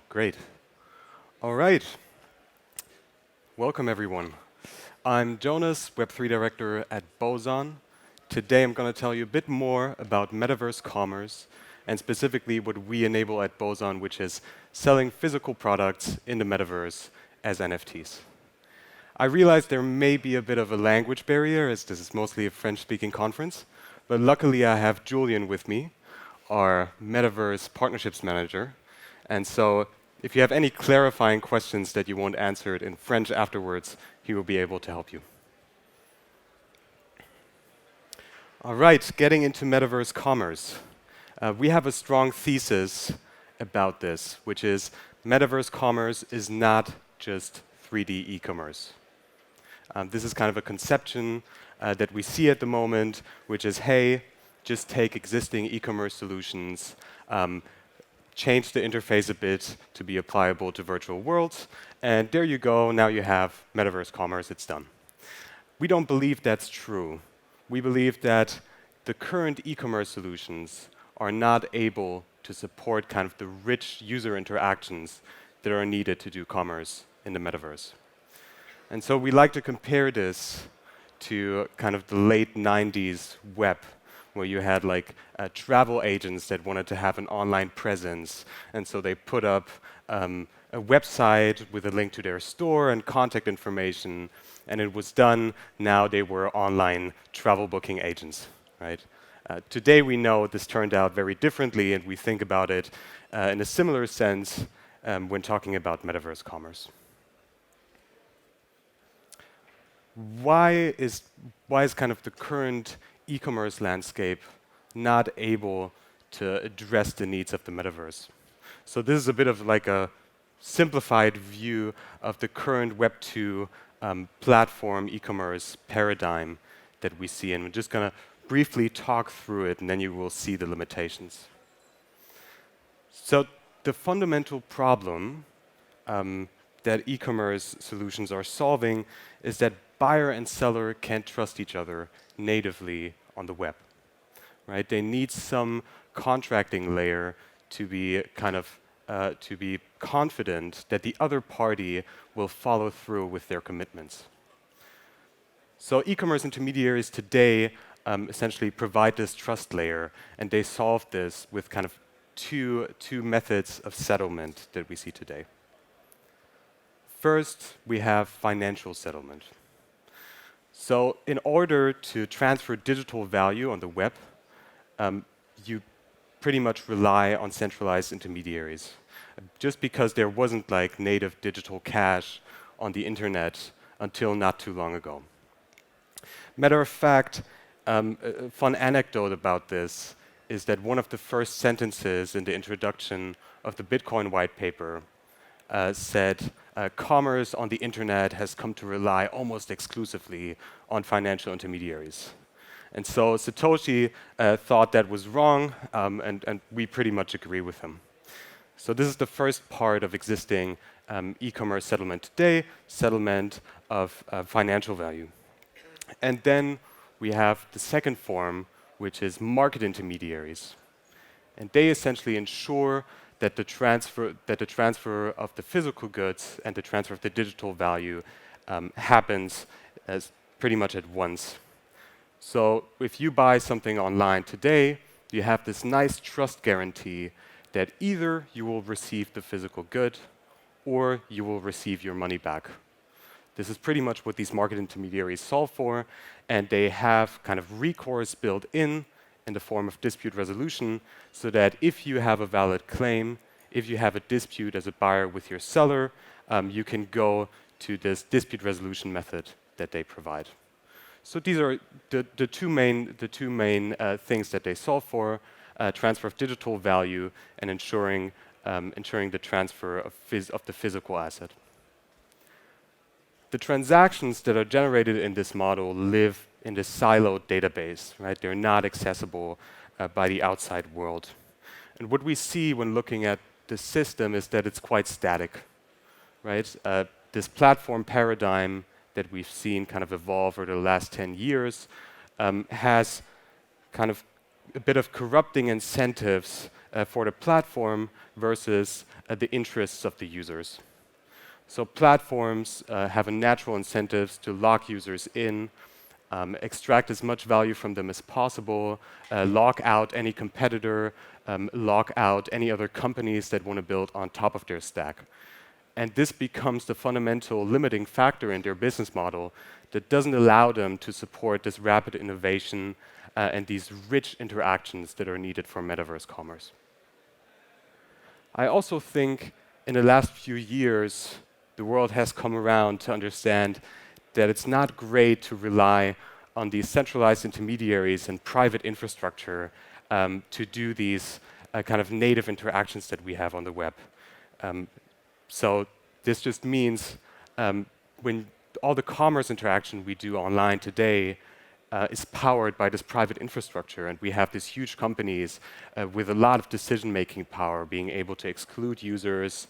Great. All right. Welcome, everyone. I'm Jonas, Web3 Director at BOSON. Today, I'm going to tell you a bit more about Metaverse Commerce, and specifically what we enable at BOSON, which is selling physical products in the Metaverse as NFTs. I realize there may be a bit of a language barrier, as this is mostly a French-speaking conference, but luckily I have Julian with me, our Metaverse Partnerships Manager. And so if you have any clarifying questions that you want answered in French afterwards, he will be able to help you. All right, getting into Metaverse Commerce. We have a strong thesis about this, which is Metaverse Commerce is not just 3D e-commerce. This is kind of a conception that we see at the moment, which is, hey, just take existing e-commerce solutions, change the interface a bit to be applicable to virtual worlds, and there you go, now you have Metaverse Commerce, it's done. We don't believe that's true. We believe that the current e-commerce solutions are not able to support kind of the rich user interactions that are needed to do commerce in the metaverse. And so we like to compare this to kind of the late 90s web, where you had like travel agents that wanted to have an online presence. And so they put up a website with a link to their store and contact information, and it was done. Now they were online travel booking agents, right? Today we know this turned out very differently, and we think about it in a similar sense when talking about Metaverse Commerce. Why is kind of the current e-commerce landscape not able to address the needs of the metaverse? So this is a bit of like a simplified view of the current Web 2 platform e-commerce paradigm that we see, and we're just going to briefly talk through it, and then you will see the limitations. So the fundamental problem that e-commerce solutions are solving is that buyer and seller can't trust each other natively on the web, right? They need some contracting layer to be kind of to be confident that the other party will follow through with their commitments. So e-commerce intermediaries today essentially provide this trust layer, and they solve this with kind of two methods of settlement that we see today. First, we have financial settlement. So in order to transfer digital value on the web, you pretty much rely on centralized intermediaries. Just because there wasn't like native digital cash on the internet until not too long ago. Matter of fact, a fun anecdote about this is that one of the first sentences in the introduction of the Bitcoin white paper said, commerce on the internet has come to rely almost exclusively on financial intermediaries. And so Satoshi thought that was wrong, and we pretty much agree with him. So this is the first part of existing e-commerce settlement today, settlement of financial value. And then we have the second form, which is market intermediaries. And they essentially ensure that the transfer of the physical goods and the transfer of the digital value happens as pretty much at once. So if you buy something online today, you have this nice trust guarantee that either you will receive the physical good or you will receive your money back. This is pretty much what these market intermediaries solve for, and they have kind of recourse built in the form of dispute resolution, so that if you have a valid claim, if you have a dispute as a buyer with your seller, you can go to this dispute resolution method that they provide. So these are the two main things that they solve for: transfer of digital value and ensuring the transfer of the physical asset. The transactions that are generated in this model live in this siloed database, right? They're not accessible by the outside world. And what we see when looking at the system is that it's quite static, right? This platform paradigm that we've seen kind of evolve over the last 10 years has kind of a bit of corrupting incentives for the platform versus the interests of the users. So platforms have a natural incentives to lock users in, extract as much value from them as possible, lock out any competitor, lock out any other companies that want to build on top of their stack. And this becomes the fundamental limiting factor in their business model that doesn't allow them to support this rapid innovation and these rich interactions that are needed for Metaverse commerce. I also think in the last few years, the world has come around to understand that it's not great to rely on these centralized intermediaries and private infrastructure to do these kind of native interactions that we have on the web. So this just means when all the commerce interaction we do online today is powered by this private infrastructure, and we have these huge companies with a lot of decision-making power, being able to exclude users,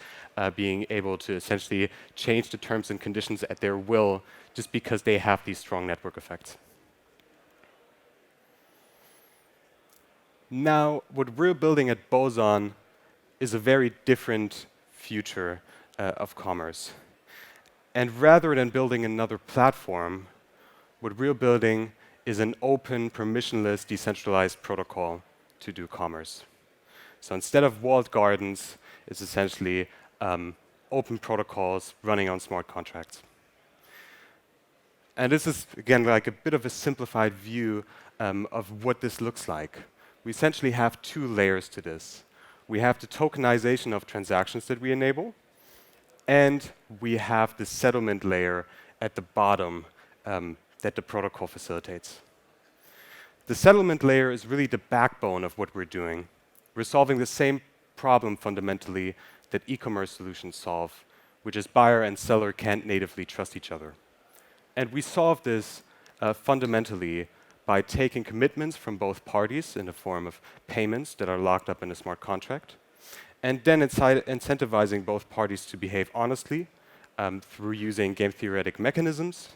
being able to essentially change the terms and conditions at their will, just because they have these strong network effects. Now, what we're building at BOSON is a very different future of commerce. And rather than building another platform, what we're building is an open, permissionless, decentralized protocol to do commerce. So instead of walled gardens, it's essentially open protocols running on smart contracts. And this is, again, like a bit of a simplified view of what this looks like. We essentially have two layers to this. We have the tokenization of transactions that we enable, and we have the settlement layer at the bottom that the protocol facilitates. The settlement layer is really the backbone of what we're doing. We're solving the same problem fundamentally that e-commerce solutions solve, which is buyer and seller can't natively trust each other. And we solve this fundamentally by taking commitments from both parties in the form of payments that are locked up in a smart contract, and then incentivizing both parties to behave honestly through using game theoretic mechanisms.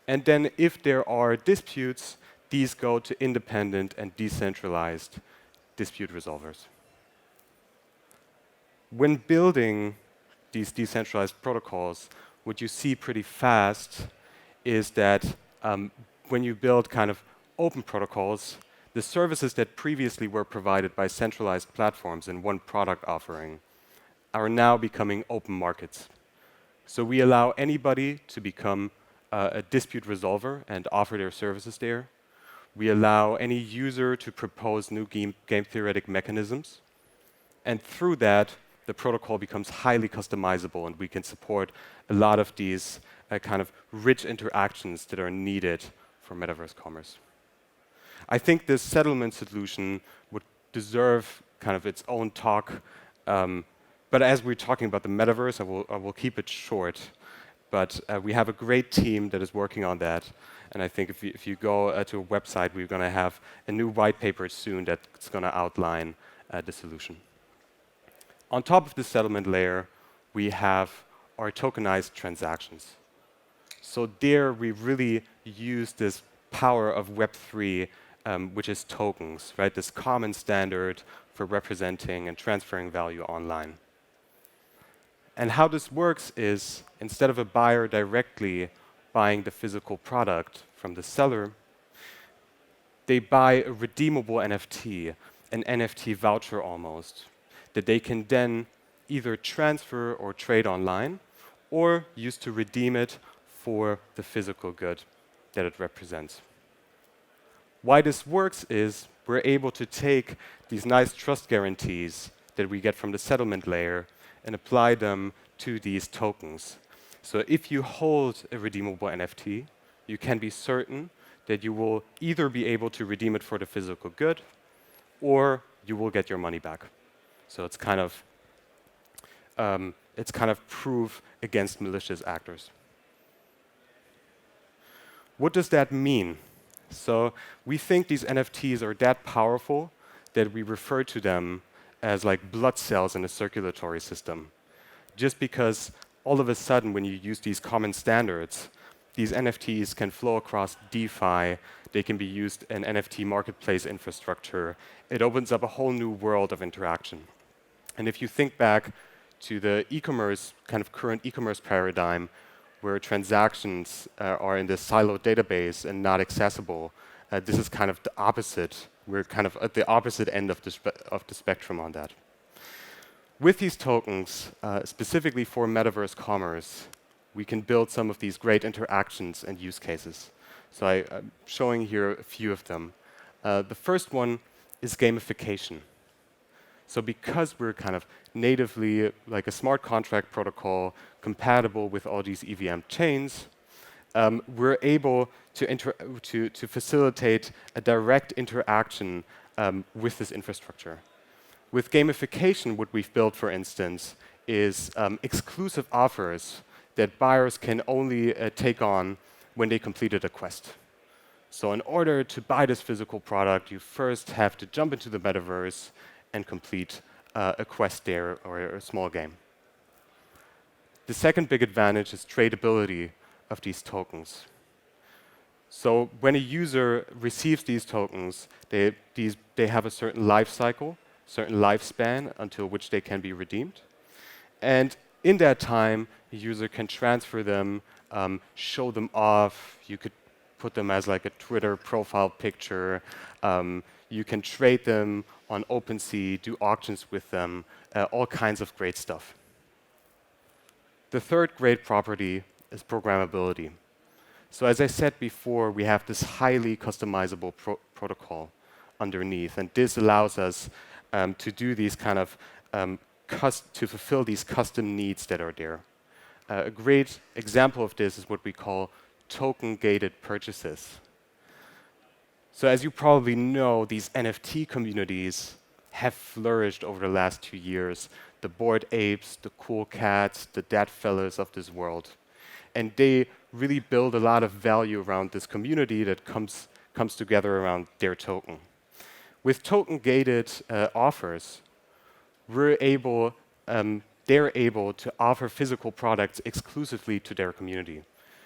And then if there are disputes, these go to independent and decentralized dispute resolvers. When building these decentralized protocols, what you see pretty fast is that when you build kind of open protocols, the services that previously were provided by centralized platforms in one product offering are now becoming open markets. So we allow anybody to become a dispute resolver and offer their services there. We allow any user to propose new game theoretic mechanisms. And through that, the protocol becomes highly customizable, and we can support a lot of these kind of rich interactions that are needed for Metaverse commerce. I think this settlement solution would deserve kind of its own talk. But as we're talking about the Metaverse, I will keep it short. But we have a great team that is working on that. And I think if you go to a website, we're going to have a new white paper soon that's going to outline the solution. On top of the settlement layer, we have our tokenized transactions. So there we really use this power of Web3, which is tokens, right? This common standard for representing and transferring value online. And how this works is, instead of a buyer directly buying the physical product from the seller, they buy a redeemable NFT, an NFT voucher almost, that they can then either transfer or trade online, or use to redeem it for the physical good that it represents. Why this works is we're able to take these nice trust guarantees that we get from the settlement layer and apply them to these tokens. So if you hold a redeemable NFT, you can be certain that you will either be able to redeem it for the physical good, or you will get your money back. So it's kind of proof against malicious actors. What does that mean? So we think these NFTs are that powerful that we refer to them as like blood cells in a circulatory system. Just because all of a sudden, when you use these common standards, these NFTs can flow across DeFi. They can be used in NFT marketplace infrastructure. It opens up a whole new world of interaction. And if you think back to the e-commerce, kind of current e-commerce paradigm, where transactions are in this siloed database and not accessible, this is kind of the opposite. We're kind of at the opposite end of the spectrum on that. With these tokens, specifically for Metaverse Commerce, we can build some of these great interactions and use cases. So I'm showing here a few of them. The first one is gamification. So because we're kind of natively like a smart contract protocol compatible with all these EVM chains, we're able to facilitate a direct interaction with this infrastructure. With gamification, what we've built, for instance, is exclusive offers that buyers can only take on when they completed a quest. So in order to buy this physical product, you first have to jump into the metaverse and complete a quest there or a small game. The second big advantage is tradability of these tokens. So when a user receives these tokens, they have a certain life cycle, certain lifespan until which they can be redeemed. And in that time, the user can transfer them, show them off. You could put them as like a Twitter profile picture. You can trade them on OpenSea, do auctions with them, all kinds of great stuff. The third great property is programmability. So as I said before, we have this highly customizable protocol underneath, and this allows us to do these kind of to fulfill these custom needs that are there. A great example of this is what we call token-gated purchases. So as you probably know, these NFT communities have flourished over the last 2 years. The Bored Apes, the Cool Cats, the Dead Fellas of this world. And they really build a lot of value around this community that comes together around their token. With token-gated offers, they're able to offer physical products exclusively to their community.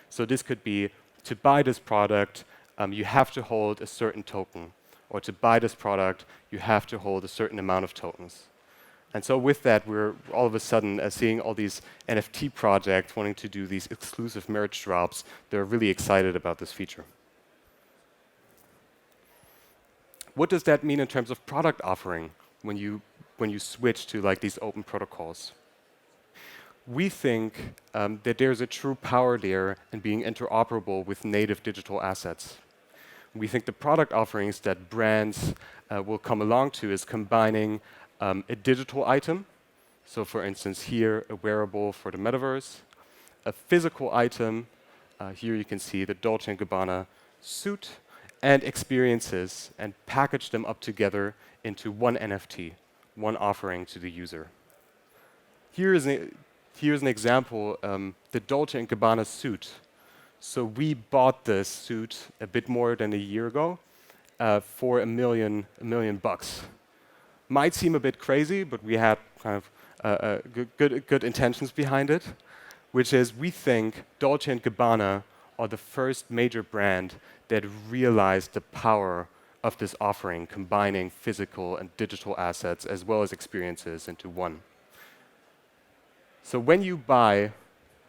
So this could be, to buy this product, you have to hold a certain token, or to buy this product, you have to hold a certain amount of tokens. And so with that, we're all of a sudden seeing all these NFT projects wanting to do these exclusive merch drops. They're really excited about this feature. What does that mean in terms of product offering when you switch to like these open protocols? We think that there's a true power there in being interoperable with native digital assets. We think the product offerings that brands will come along to is combining a digital item, so for instance here, a wearable for the metaverse, a physical item, here you can see the Dolce & Gabbana suit, and experiences, and package them up together into one NFT, one offering to the user. Here's an example, the Dolce & Gabbana suit. So we bought this suit a bit more than a year ago for $1 million bucks. Might seem a bit crazy, but we had kind of good intentions behind it, which is we think Dolce & Gabbana are the first major brand that realized the power of this offering, combining physical and digital assets as well as experiences into one. So when you buy,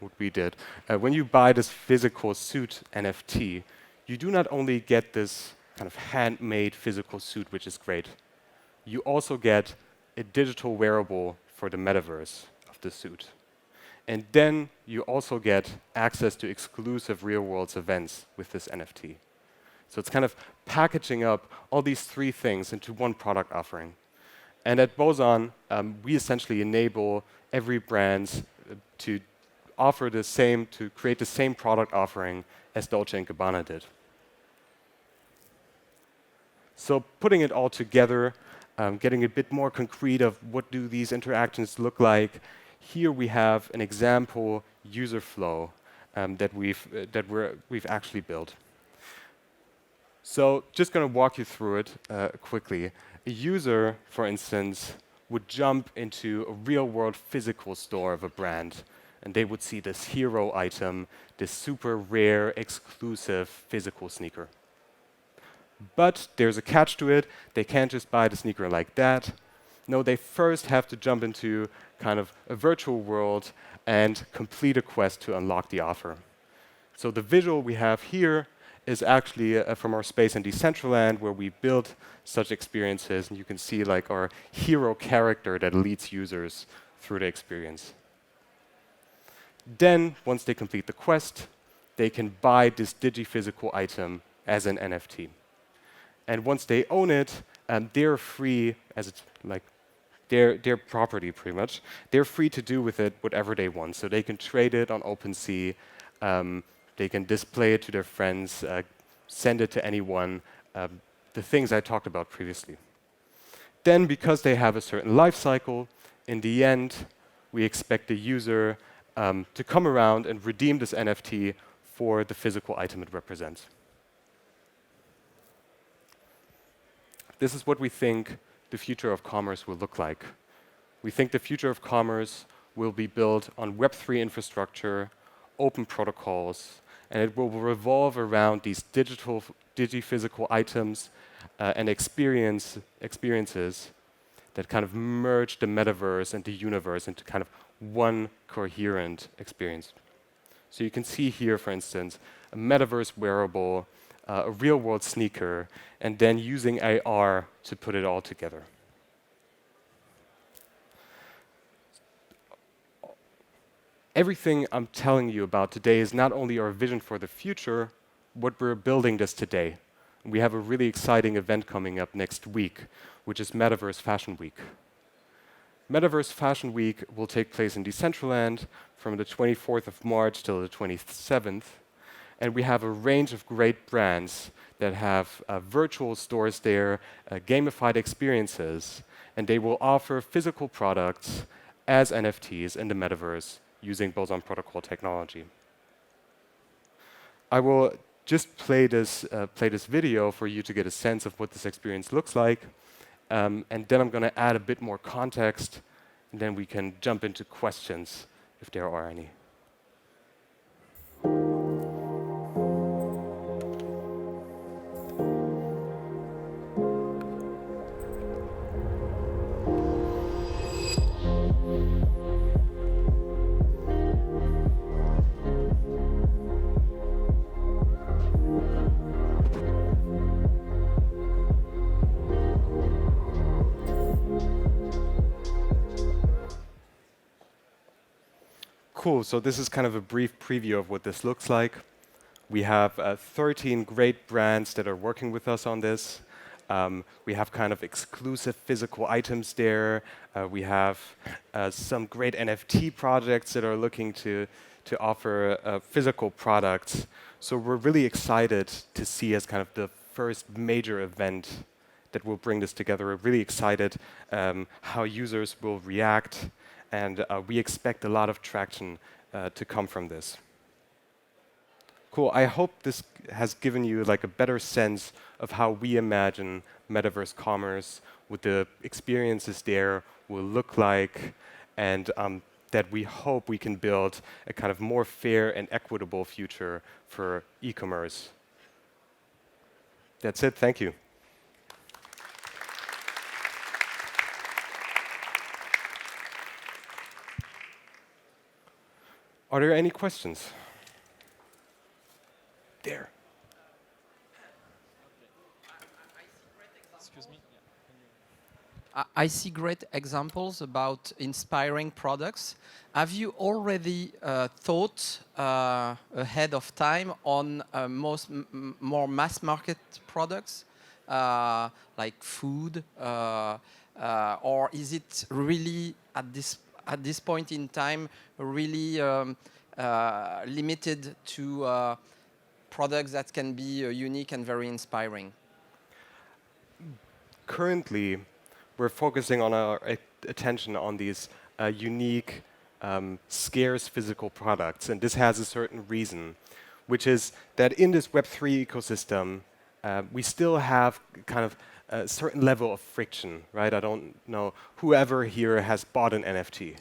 what we did, when you buy this physical suit NFT, you do not only get this kind of handmade physical suit, which is great. You also get a digital wearable for the metaverse of the suit. And then you also get access to exclusive real-world events with this NFT. So it's kind of packaging up all these three things into one product offering. And at BOSON, we essentially enable every brand to offer the same, to create the same product offering as Dolce & Gabbana did. So putting it all together, getting a bit more concrete of what do these interactions look like. Here we have an example user flow that we've actually built. So just going to walk you through it quickly. A user, for instance, would jump into a real-world physical store of a brand. and they would see this hero item, this super rare, exclusive physical sneaker. But there's a catch to it. They can't just buy the sneaker like that. No, they first have to jump into kind of a virtual world and complete a quest to unlock the offer. So the visual we have here is actually from our space in Decentraland, where we built such experiences, and you can see like our hero character that leads users through the experience. Then, once they complete the quest, they can buy this digi-physical item as an NFT. And once they own it, they're free, as it's like their property pretty much. They're free to do with it whatever they want. So they can trade it on OpenSea, they can display it to their friends, send it to anyone, the things I talked about previously. Then, because they have a certain life cycle, in the end, we expect the user to come around and redeem this NFT for the physical item it represents. This is what we think the future of commerce will look like. We think the future of commerce will be built on Web3 infrastructure, open protocols, and it will revolve around these digi-physical items and experiences that kind of merge the metaverse and the universe into kind of one coherent experience. So you can see here, for instance, a metaverse wearable, a real-world sneaker, and then using AR to put it all together. Everything I'm telling you about today is not only our vision for the future, but we're building this today. We have a really exciting event coming up next week, which is Metaverse Fashion Week. Metaverse Fashion Week will take place in Decentraland from the 24th of March till the 27th. And we have a range of great brands that have virtual stores there, gamified experiences, and they will offer physical products as NFTs in the metaverse using BOSON protocol technology. I will just play this video for you to get a sense of what this experience looks like, and then I'm going to add a bit more context, and then we can jump into questions if there are any. Cool, so this is kind of a brief preview of what this looks like. We have 13 great brands that are working with us on this. We have kind of exclusive physical items there. We have some great NFT projects that are looking to offer physical products. So we're really excited to see as kind of the first major event that will bring this together. We're really excited how users will react, and we expect a lot of traction to come from this. Cool. I hope this has given you like a better sense of how we imagine Metaverse Commerce, what the experiences there will look like, and that we hope we can build a kind of more fair and equitable future for e-commerce. That's it. Thank you. Are there any questions? There. Excuse me. I see great examples about inspiring products. Have you already thought ahead of time on more mass market products like food, or is it really at this point in time really limited to products that can be unique and very inspiring? Currently, we're focusing on our attention on these unique, scarce physical products. And this has a certain reason, which is that in this Web3 ecosystem, we still have kind of a certain level of friction, right? I don't know whoever here has bought an NFT.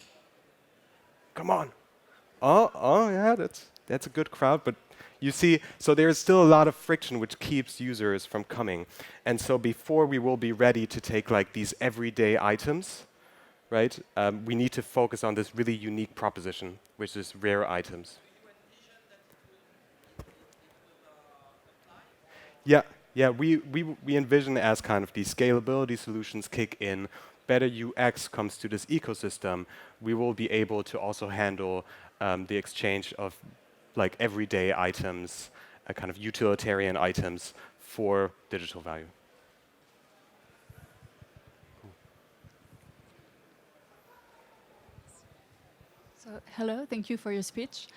Come on. Oh, yeah, that's a good crowd. But you see, so there's still a lot of friction which keeps users from coming. And so before we will be ready to take like these everyday items, right? We need to focus on this really unique proposition, which is rare items. Yeah, yeah, we envision as kind of these scalability solutions kick in, better UX comes to this ecosystem, we will be able to also handle the exchange of like everyday items, kind of utilitarian items for digital value. So, hello, thank you for your speech.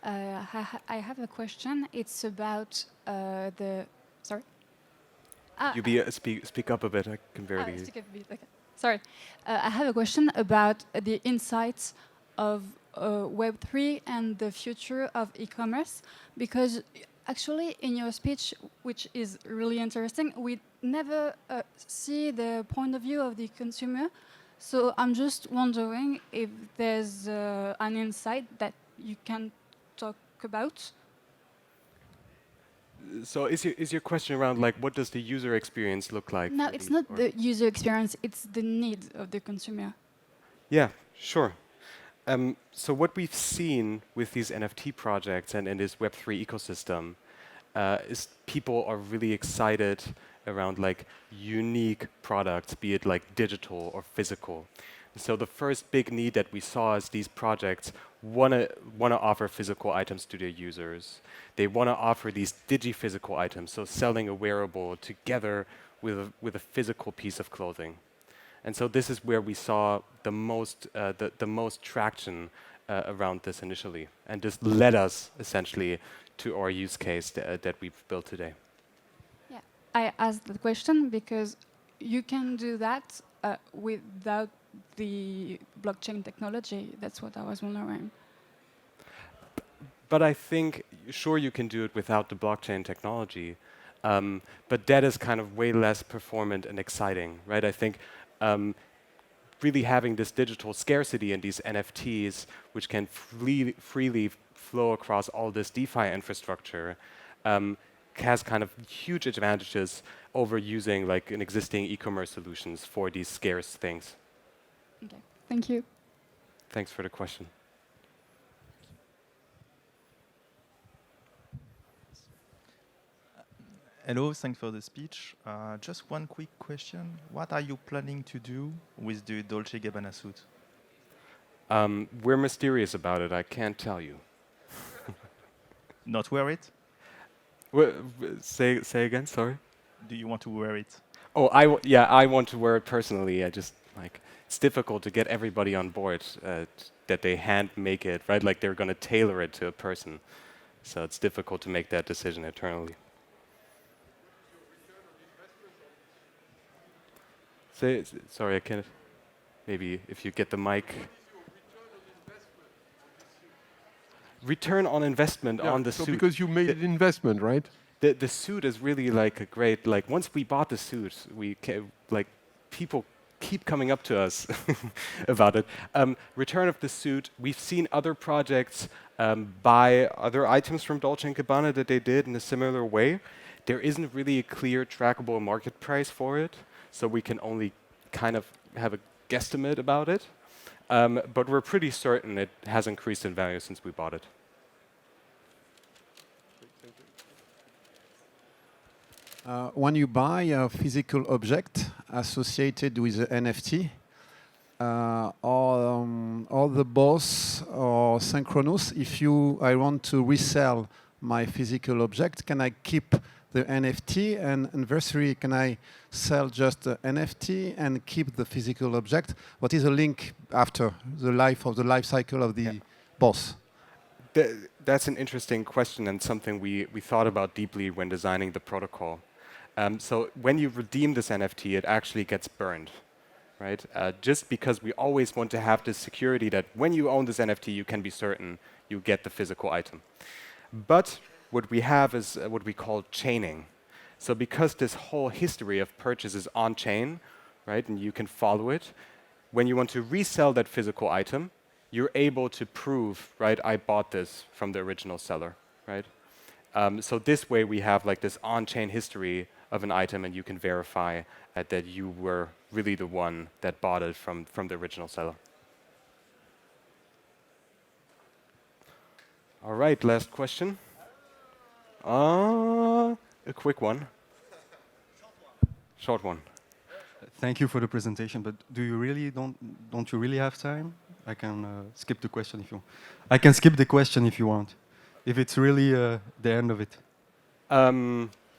I have a question. It's about the. Sorry? You be speak up a bit, I can barely. Stick a bit, okay. Sorry. I have a question about the insights of Web3 and the future of e-commerce, because actually in your speech, which is really interesting, we never see the point of view of the consumer. So I'm just wondering if there's an insight that you can talk about. So is your question around like what does the user experience look like? No, for it's these, not or- the user experience, it's the need of the consumer. Yeah, sure. So what we've seen with these NFT projects and in this Web3 ecosystem is people are really excited around like unique products, be it like digital or physical. So the first big need that we saw is these projects wanna offer physical items to their users. They wanna offer these digi-physical items, so selling a wearable together with a physical piece of clothing. And so this is where we saw the most traction around this initially. And this led us essentially to our use case that we've built today. Yeah, I asked the question because you can do that without the blockchain technology. That's what I was wondering. But I think, sure, you can do it without the blockchain technology, but that is kind of way less performant and exciting, right? I think really having this digital scarcity and these NFTs, which can freely flow across all this DeFi infrastructure, has kind of huge advantages over using like an existing e-commerce solutions for these scarce things. Okay, thank you. Thanks for the question. Hello, thanks for the speech. Just one quick question. What are you planning to do with the Dolce Gabbana suit? We're mysterious about it. I can't tell you. Not wear it? Say again. Sorry. Do you want to wear it? Oh, yeah, I want to wear it personally. I just like it's difficult to get everybody on board that they hand make it, right? Like they're going to tailor it to a person. So it's difficult to make that decision internally. Sorry, I can't. Maybe if you get the mic. Return on investment on the so suit. because you made an investment, right? The suit is really like a great, like once we bought the suit, like people keep coming up to us about it. Return of the suit, we've seen other projects buy other items from Dolce & Gabbana that they did in a similar way. There isn't really a clear trackable market price for it, so we can only kind of have a guesstimate about it. But we're pretty certain it has increased in value since we bought it. When you buy a physical object associated with an NFT, or the boss or Synchronous, if I want to resell my physical object, can I keep the NFT, and inversely, can I sell just the NFT and keep the physical object? What is the link after the life cycle of the boss? That's an interesting question and something we thought about deeply when designing the protocol. So when you redeem this NFT, it actually gets burned, right? Just because we always want to have this security that when you own this NFT, you can be certain you get the physical item. But what we have is what we call chaining. So because this whole history of purchase is on chain, right, and you can follow it, when you want to resell that physical item, you're able to prove, right, I bought this from the original seller, right? So this way we have like this on-chain history of an item, and you can verify that you were really the one that bought it from the original seller. All right, last question. A quick one. Short one. Thank you for the presentation, but don't you really have time? I can skip the question if you want. I can skip the question if you want. If it's really the end of it.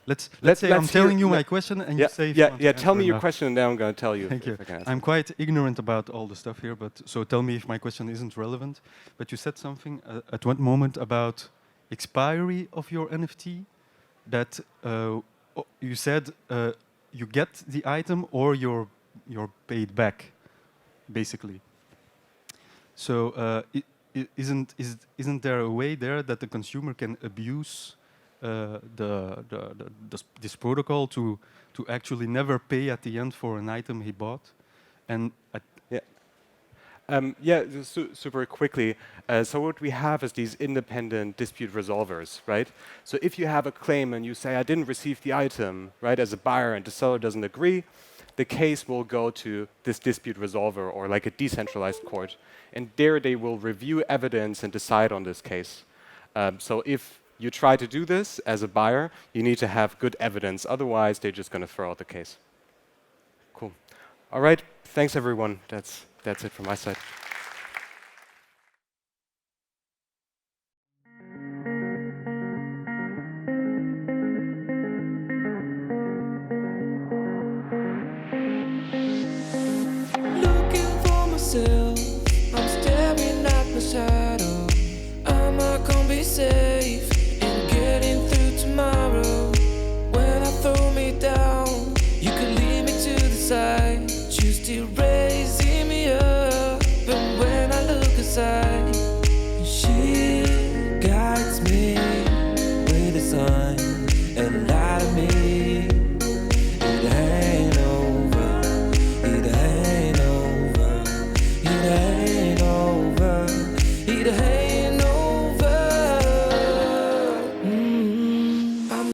Let's say I'm telling you my question and you say if you want to tell me answer your now. question and then I'm going to tell you. Thank you. If I can answer. I'm quite ignorant about all the stuff here, but so tell me if my question isn't relevant. But you said something at one moment about expiry of your NFT. That you said you get the item or you're paid back, basically. So isn't there a way there that the consumer can abuse this protocol to actually never pay at the end for an item he bought? And super quickly. So what we have is these independent dispute resolvers, right? So if you have a claim and you say, I didn't receive the item, right, as a buyer, and the seller doesn't agree, the case will go to this dispute resolver or like a decentralized court. And there they will review evidence and decide on this case. So if you try to do this as a buyer, you need to have good evidence. Otherwise, they're just going to throw out the case. Cool. All right. Thanks, everyone. That's it from my side. Looking for myself, I'm staring at my shadow. Am I gonna be safe in getting through tomorrow? When I throw me down, you can lead me to the side. You still raising me up, and when I look aside, she guides me with a sign and